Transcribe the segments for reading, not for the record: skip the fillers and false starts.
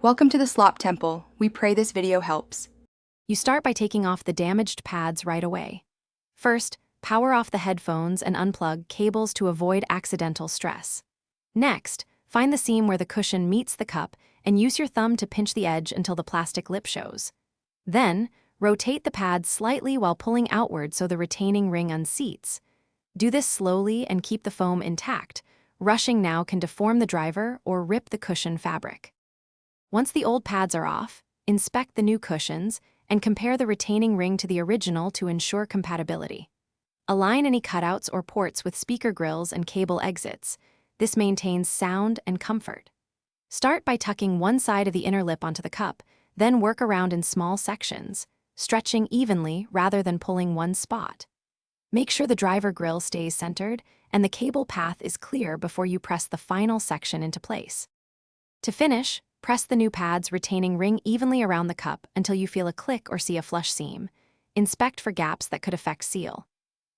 Welcome to the Slop Temple. We pray this video helps. You start by taking off the damaged pads right away. First, power off the headphones and unplug cables to avoid accidental stress. Next, find the seam where the cushion meets the cup and use your thumb to pinch the edge until the plastic lip shows. Then, rotate the pads slightly while pulling outward so the retaining ring unseats. Do this slowly and keep the foam intact. Rushing now can deform the driver or rip the cushion fabric. Once the old pads are off, inspect the new cushions and compare the retaining ring to the original to ensure compatibility. Align any cutouts or ports with speaker grills and cable exits. This maintains sound and comfort. Start by tucking one side of the inner lip onto the cup, then work around in small sections, stretching evenly rather than pulling one spot. Make sure the driver grill stays centered and the cable path is clear before you press the final section into place. To finish, press the new pads retaining ring evenly around the cup until you feel a click or see a flush seam. Inspect for gaps that could affect seal.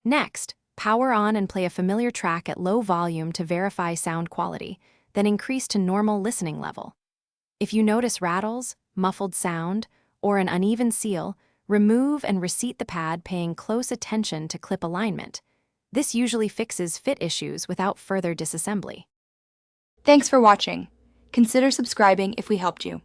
Next, power on and play a familiar track at low volume to verify sound quality, then increase to normal listening level. If you notice rattles, muffled sound, or an uneven seal, remove and reseat the pad, paying close attention to clip alignment. This usually fixes fit issues without further disassembly. Thanks for watching. Consider subscribing if we helped you.